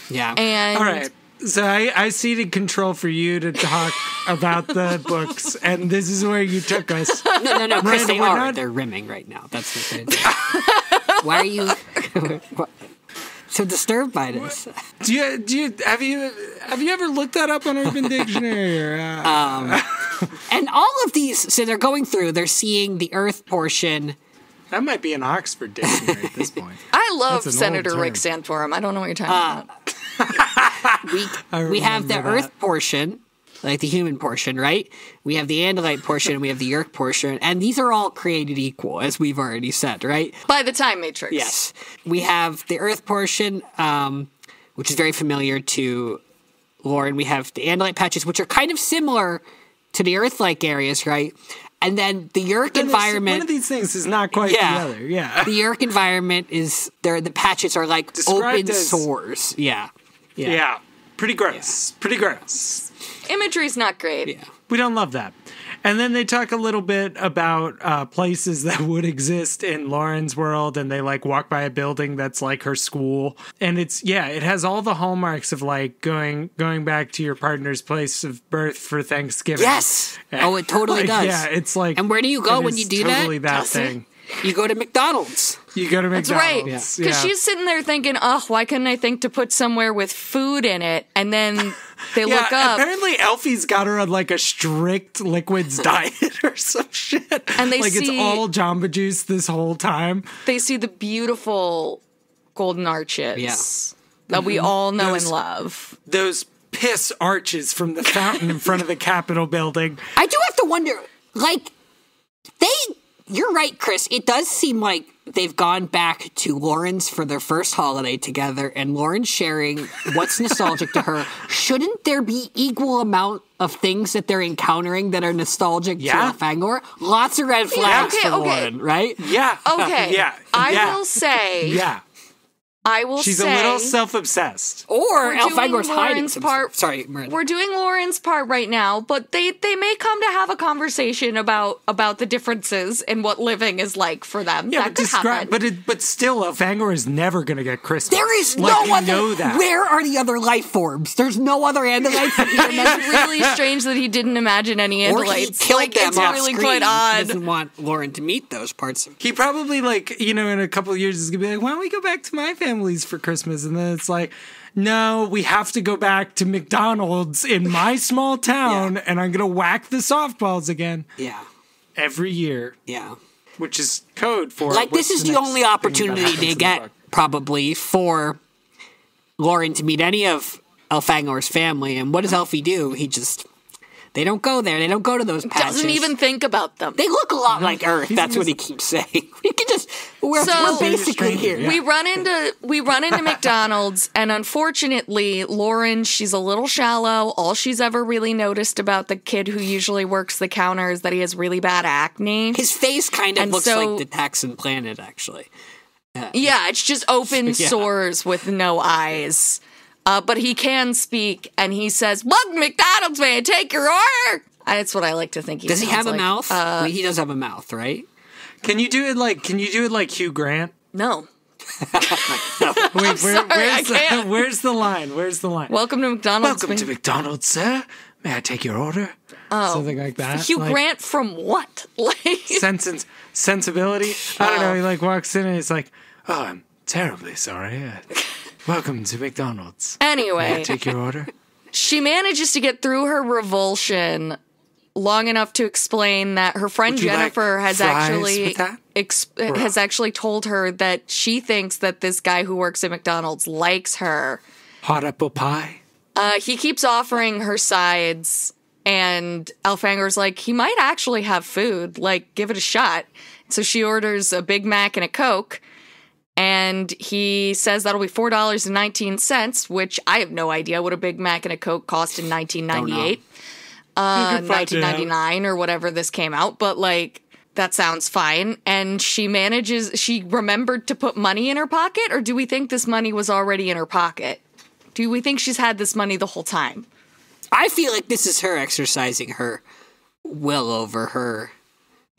Yeah. And All right. So I ceded control for you to talk about the books, and this is where you took us. No, Chris, they we're are. not- They're rimming right now. That's what they're doing. Why are you so disturbed by this? Have you ever looked that up on Urban Dictionary? Or, And all of these, so they're going through, they're seeing the Earth portion. that might be an Oxford Dictionary at this point. I love That's an Senator old Rick term. Santorum. I don't know what you're talking about. We have the remember that. Earth portion, like the human portion, right? We have the Andalite portion, and we have the Yerk portion, and these are all created equal, as we've already said, right? By the time matrix. Yes. We have the Earth portion, which is very familiar to Loren. We have the Andalite patches, which are kind of similar to the Earth-like areas, right? And then the Yerk environment. One of these things is not quite Yeah. the other. Yeah. The Yerk environment is the patches are like Described open as- sores. Yeah. Yeah. Pretty gross. Pretty gross. Imagery's not great. Yeah. We don't love that. And then they talk a little bit about places that would exist in Loren's world, and they like walk by a building that's like her school, and it has all the hallmarks of like going back to your partner's place of birth for Thanksgiving. Yes. Oh, it totally Like, does. Yeah, it's like. And where do you go it when is you do totally that? that thing. You go to McDonald's. You go to That's right. McDonald's. Because she's sitting there thinking, oh, why couldn't I think to put somewhere with food in it? And then they look up. Apparently, Elfie's got her on like a strict liquids diet or some shit. And they like it's see- all Jamba Juice this whole time. They see the beautiful golden arches. Yeah. That we all know Those- and love. Those piss arches from the fountain in front of the Capitol building. I do have to wonder, like, you're right, Chris. It does seem like they've gone back to Loren's for their first holiday together, and Loren's sharing what's nostalgic to her. Shouldn't there be equal amount of things that they're encountering that are nostalgic to Elfangor? Lots of red flags for Loren, right? Yeah. Okay. Yeah. I will say. Yeah. She's a little self-obsessed. Or We're doing Elfangor's hiding Loren's some part. stuff. Sorry, Miranda. We're doing Loren's part right now, but they may come to have a conversation about the differences in what living is like for them. Yeah, that could happen. but still, Elfangor is never going to get Christmas. There is like, no other. Know that. Where are the other life forms? There's no other Andalites. It's really strange that he didn't imagine any Or he Andalites. killed them it's off really screen. quite He odd. doesn't want Loren to meet those parts. He probably, in a couple of years is going to be like, why don't we go back to my family's for Christmas? And then it's like, no, we have to go back to McDonald's in my small town, and I'm going to whack the softballs again. Yeah. Every year. Yeah. Which is code for... Like, this is the next only thing that opportunity happens they in the get, book. probably, for Loren to meet any of Elfangor's family. And what does Elfy do? They don't go there. They don't go to those patches. Doesn't even think about them. They look a lot like Earth. That's what he keeps saying. We can just... We're basically here. Yeah. We run into McDonald's, and unfortunately, Loren, she's a little shallow. All she's ever really noticed about the kid who usually works the counter is that he has really bad acne. His face kind of And looks so- like the Taxon planet, actually. Yeah, it's just open sores with no eyes. But he can speak, and he says, "Welcome to McDonald's, may I take your order?" That's what I like to think. Does he have a like. mouth? I mean, he does have a mouth, right? Can you do it like Hugh Grant? No. Wait, I can't. where's the line? Where's the line? Welcome to McDonald's. Welcome to McDonald's, sir. May I take your order? Oh. Something like that. Hugh Grant from what? Like, sensibility. I don't know. He walks in and he's like, "Oh, I'm terribly sorry. Welcome to McDonald's. May I anyway, take your order?" she manages to get through her revulsion long enough to explain that her friend Would you like Jennifer has fries actually with that? has actually told her that she thinks that this guy who works at McDonald's likes her. Hot apple pie. He keeps offering her sides, and Elfangor's like, he might actually have food. Like, give it a shot. So she orders a Big Mac and a Coke, and he says that'll be $4.19, which I have no idea what a Big Mac and a Coke cost in 1998. 1999 or whatever this came out, but that sounds fine. And she remembered to put money in her pocket, or do we think this money was already in her pocket? Do we think she's had this money the whole time? I feel like this is her exercising her will over her.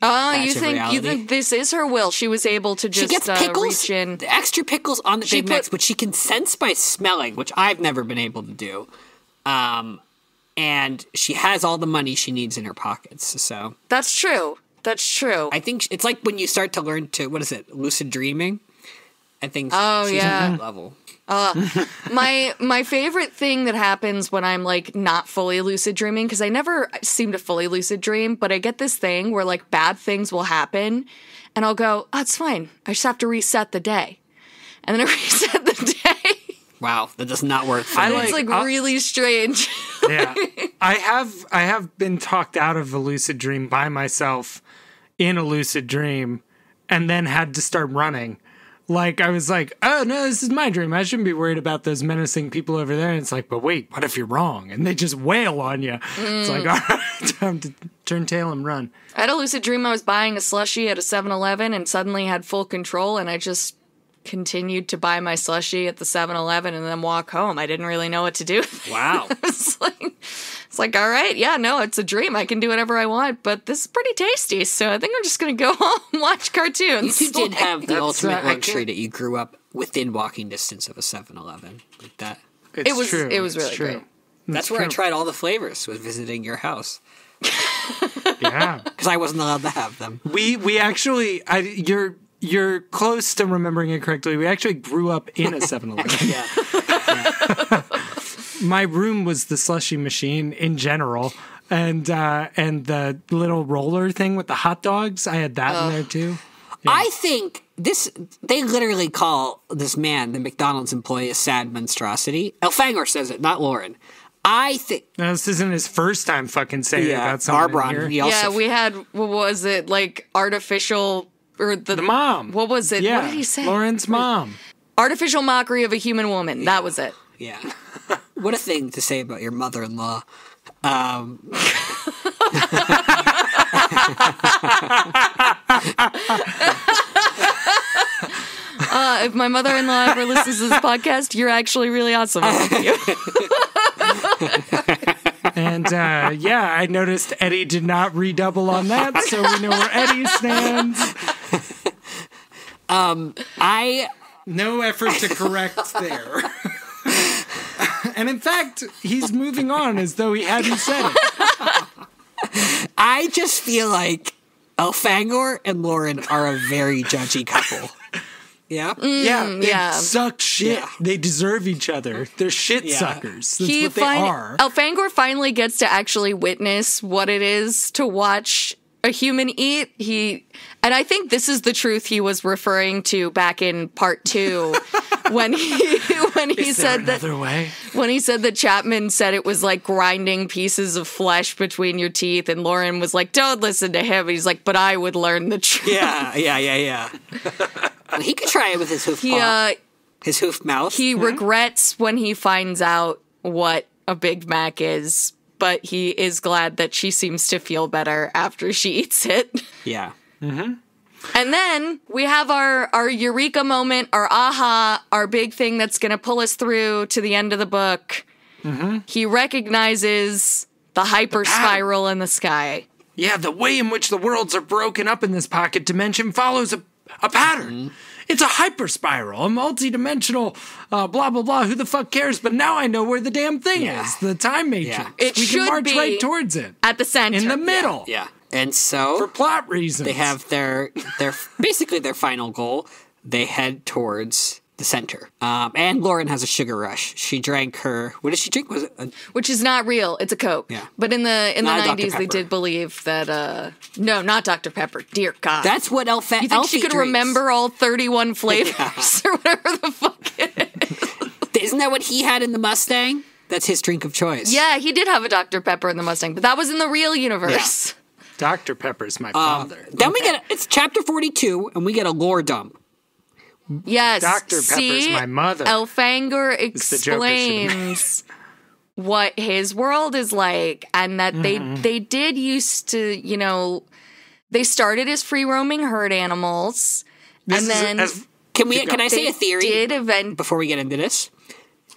You think this is her will? She was able to just She gets pickles, reach in. the extra pickles on the Big Macs, which she can sense by smelling, which I've never been able to do. And she has all the money she needs in her pockets. So That's true. I think it's like when you start to learn to, lucid dreaming. I think she's yeah. on that level. My favorite thing that happens when I'm not fully lucid dreaming, because I never seem to fully lucid dream, but I get this thing where bad things will happen, and I'll go, "Oh, it's fine. I just have to reset the day," and then I reset the day. Wow, that does not work for me. It's really strange. Yeah, I have been talked out of a lucid dream by myself in a lucid dream, and then had to start running. I was like, "Oh no, this is my dream. I shouldn't be worried about those menacing people over there." And it's like, "But wait, what if you're wrong?" And they just wail on you. It's like, all right, time to turn tail and run. I had a lucid dream I was buying a slushie at a 7-Eleven and suddenly had full control, and I just continued to buy my slushie at the 7-Eleven and then walk home. I didn't really know what to do. Wow. It's like, all right, yeah, no, it's a dream. I can do whatever I want, but this is pretty tasty, so I think I'm just going to go home and watch cartoons. You did have the ultimate I luxury that you grew up within walking distance of a 7-Eleven. Like that. It's was- true. it was It's really true. great. That's where I tried all the flavors, was visiting your house. Yeah. Because I wasn't allowed to have them. We actually, you're close to remembering it correctly. We actually grew up in a 7-Eleven. Yeah. My room was the slushy machine in general, and the little roller thing with the hot dogs. I had that in there too. I think they literally call this man, the McDonald's employee, a sad monstrosity. Elfangor says it, not Loren. I think... No, this isn't his first time fucking saying it about something Arbron. here. We had, what was it, like artificial... Or the mom. What was it? Yeah. What did he say? Loren's mom. Artificial mockery of a human woman. That was it. Yeah. What a thing to say about your mother-in-law. If my mother-in-law ever listens to this podcast, you're actually really awesome. I love you. And I noticed Eddie did not redouble on that, so we know where Eddie stands. No effort to correct there. And in fact, he's moving on as though he hadn't said it. I just feel like Elfangor and Loren are a very judgy couple. Yeah? They suck shit. Yeah. They deserve each other. They're shit suckers. That's what they are. Elfangor finally gets to actually witness what it is to watch a human eat. And I think this is the truth he was referring to back in part 2 when he said that Chapman said it was like grinding pieces of flesh between your teeth, and Loren was like, "Don't listen to him." And he's like, "But I would learn the truth." Yeah. He could try it with his hoof paw. His hoof mouth. He regrets when he finds out what a Big Mac is, but he is glad that she seems to feel better after she eats it. Yeah. Mm-hmm. And then we have our eureka moment, our aha, our big thing that's going to pull us through to the end of the book. Mm-hmm. He recognizes the hyper spiral in the sky. Yeah, the way in which the worlds are broken up in this pocket dimension follows a pattern. Mm-hmm. It's a hyper spiral, a multi-dimensional, blah, blah, blah. Who the fuck cares? But now I know where the damn thing is, the time matrix. Yeah. We can march right towards it. At the center. In the middle. Yeah. And so, for plot reasons, they have their basically their final goal. They head towards the center. And Loren has a sugar rush. She drank what did she drink? Was it which is not real. It's a Coke. Yeah. But in the 90s, they did believe that. No, not Dr. Pepper. Dear God. That's what You think Elfy she could drinks. remember all 31 flavors or whatever the fuck it is? Isn't that what he had in the Mustang? That's his drink of choice. Yeah, he did have a Dr. Pepper in the Mustang, but that was in the real universe. Yeah. Dr. Pepper's my father. Then it's chapter 42, and we get a lore dump. Yes. Dr. Pepper's my mother. Elfangor explains what his world is like, and that they did used to, they started as free roaming herd animals, and then can I say a theory before we get into this?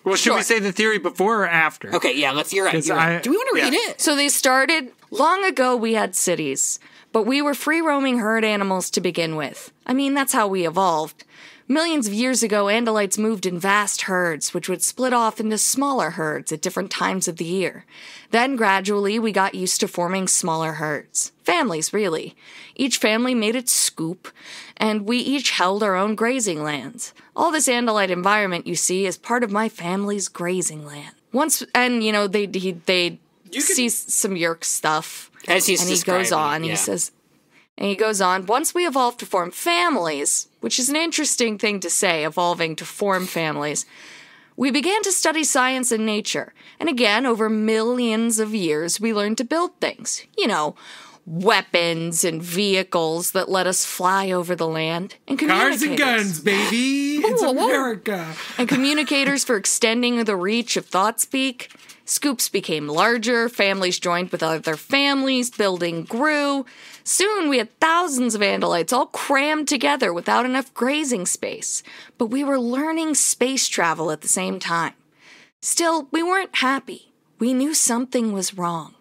Well, should we say the theory before or after? Okay, yeah, you're right. Do we want to read it? So they started, long ago we had cities, but we were free-roaming herd animals to begin with. I mean, that's how we evolved. Millions of years ago, Andalites moved in vast herds, which would split off into smaller herds at different times of the year. Then, gradually, we got used to forming smaller herds. Families, really. Each family made its scoop, and we each held our own grazing lands. All this Andalite environment, you see, is part of my family's grazing land. They see some Yerk stuff. As he's describing, goes on, he goes on, once we evolved to form families, which is an interesting thing to say, evolving to form families, we began to study science and nature. And again, over millions of years, we learned to build things. Weapons and vehicles that let us fly over the land. And cars and guns, baby! It's America! And communicators for extending the reach of thought speak. Scoops became larger, families joined with other families, building grew. Soon we had thousands of Andalites all crammed together without enough grazing space. But we were learning space travel at the same time. Still, we weren't happy. We knew something was wrong.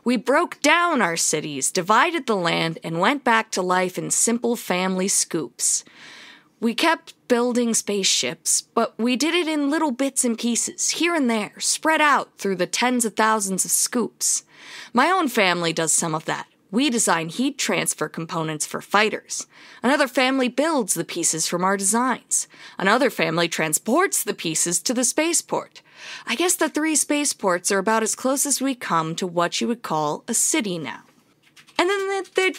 We broke down our cities, divided the land, and went back to life in simple family scoops. We kept building spaceships, but we did it in little bits and pieces, here and there, spread out through the tens of thousands of scoops. My own family does some of that. We design heat transfer components for fighters. Another family builds the pieces from our designs. Another family transports the pieces to the spaceport. I guess the 3 spaceports are about as close as we come to what you would call a city now. And then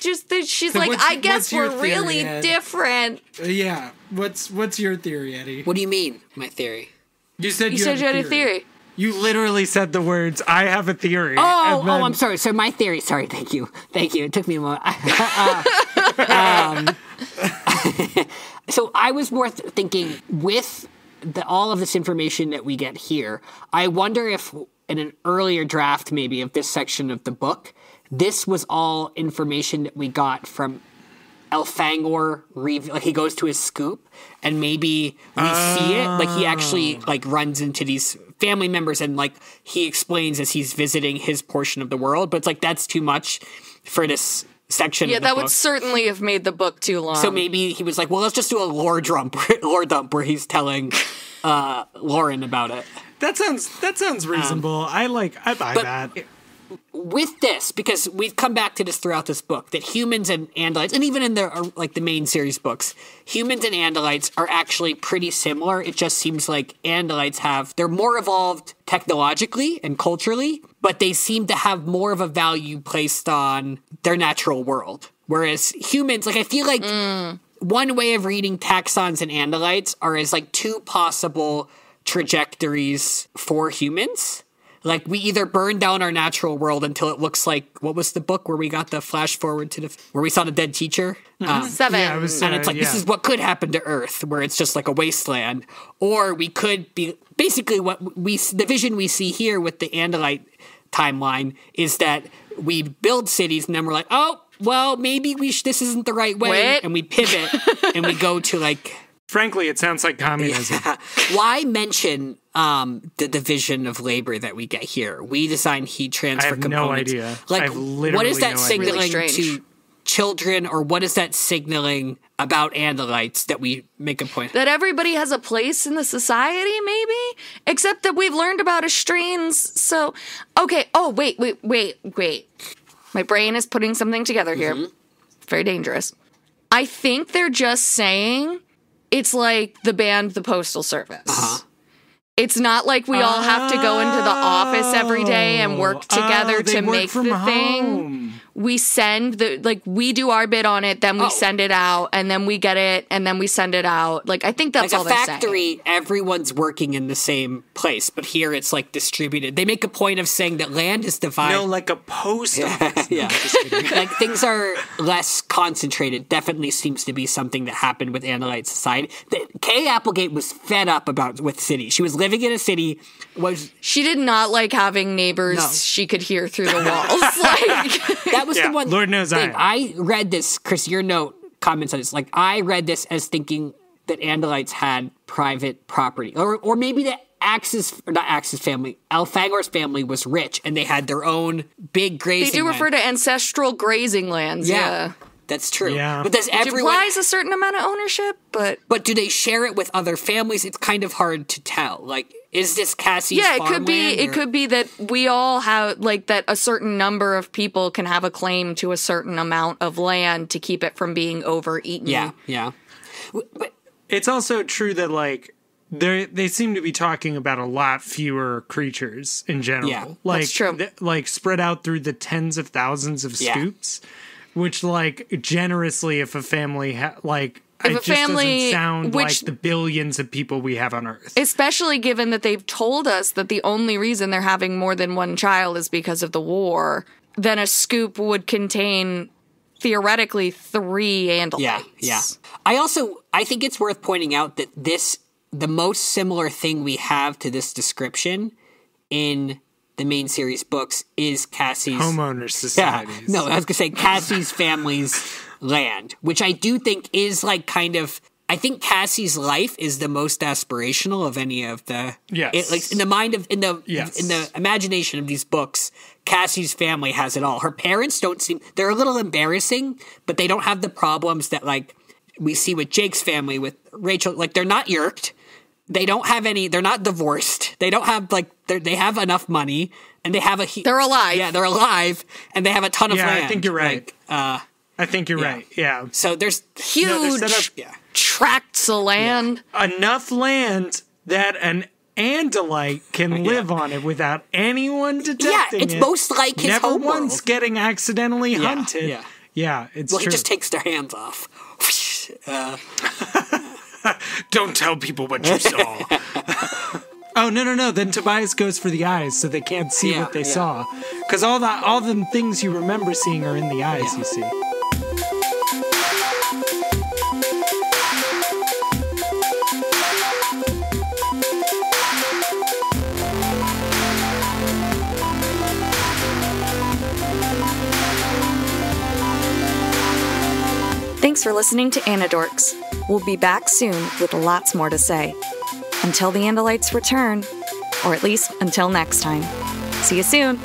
she's So like, what's- I guess what's your we're theory, really Ed? different. Yeah. What's your theory, Eddie? What do you mean, my theory? You said You said you had a theory. You literally said the words, I have a theory. Oh, and then- I'm sorry. So my theory. Sorry, thank you. It took me a moment. So I was more thinking with all of this information that we get here. I wonder if in an earlier draft, maybe of this section of the book, this was all information that we got from Elfangor. Like he goes to his scoop, and maybe we see it. Like he actually like runs into these family members, and like he explains as he's visiting his portion of the world. But it's like that's too much for this section. Yeah, of the that book. would certainly have made the book too long. So maybe he was like, well, let's just do a lore dump where he's telling Loren about it. That sounds reasonable. I buy that. With this, because we've come back to this throughout this book, that humans and Andalites, and even in the main series books, humans and Andalites are actually pretty similar. It just seems like Andalites they're more evolved technologically and culturally, but they seem to have more of a value placed on their natural world. Whereas humans, like I feel like one way of reading taxons and Andalites are as like two possible trajectories for humans. Like, we either burn down our natural world until it looks like, what was the book where we got the flash forward to where we saw the dead teacher? 7. Yeah, it was, And it's like, this is what could happen to Earth, where it's just like a wasteland. Or we could be, basically the vision we see here with the Andalite timeline is that we build cities and then we're like, oh, well, maybe this isn't the right way. Wait. And we pivot and we go to like... Frankly, it sounds like communism. Why mention the division of labor that we get here? We design heat transfer I have components. no idea. Like, I have literally what is that no idea. signaling Really strange. to children, or what is that signaling about Andalites that we make a point? That everybody has a place in the society, maybe? Except that we've learned about Estranged, so... Okay, oh, wait. My brain is putting something together here. Very dangerous. I think they're just saying... It's like the band, the Postal Service. It's not like we all have to go into the office every day and work together they to work make from the thing. home. We send we do our bit on it, then we send it out, and then we get it, and then we send it out. Like, I think that's Like all a they're factory, saying. everyone's working in the same place, but here it's like distributed. They make a point of saying that land is divided. No, like a post office. Yeah. Like things are less concentrated. Definitely seems to be something that happened with Andalite society. Kay Applegate was fed up with city. She was living in a city. She did not like having neighbors she could hear through the walls. Like, That was Yeah, the one Lord knows thing. I am. I read this, Chris, your note comments on this. Like, I read this as thinking that Andalites had private property. Or maybe that Elfangor's family was rich and they had their own big grazing they do land. refer to ancestral grazing lands. Yeah. That's true. Yeah. But does Which everyone... implies a certain amount of ownership, but But do they share it with other families? It's kind of hard to tell. Like, is this Cassie's yeah, it could be. farmland, It or- could be that we all have that a certain number of people can have a claim to a certain amount of land to keep it from being overeaten. Yeah. But It's also true that like they seem to be talking about a lot fewer creatures in general. Yeah, like, that's true. Like spread out through the tens of thousands of Yeah. scoops, which like generously, if a family If it a just family- doesn't sound which- like the billions of people we have on Earth. Especially given that they've told us that the only reason they're having more than one child is because of the war, then a scoop would contain theoretically 3 Andalites. Yeah. I think it's worth pointing out that the most similar thing we have to this description in the main series books is Cassie's Homeowners societies. No, I was gonna say Cassie's family's land, which I do think is like kind of. I think Cassie's life is the most aspirational of any of the. Yes. Like in the mind of in the Yes. in the imagination of these books, Cassie's family has it all. Her parents don't seem. They're a little embarrassing, but they don't have the problems that like we see with Jake's family with Rachel. Like they're not yerked. They don't have any. They're not divorced. They don't have like. They have enough money, and they have They're alive. Yeah, they're alive, and they have a ton of Yeah, land. I think you're right. Like, I think you're right. Yeah. so there's Huge set up- yeah. tracts of land. Enough land that an Andalite can live on it without anyone detecting it. It's most like his Never homeworld. once getting accidentally hunted. Yeah. It's Well, true. he just takes their hands off. Don't tell people what you saw. Oh, no. Then Tobias goes for the eyes so they can't see what they saw. Because all the things you remember seeing are in the eyes, you see. Thanks for listening to Anidorks. We'll be back soon with lots more to say. Until the Andalites return, or at least until next time. See you soon!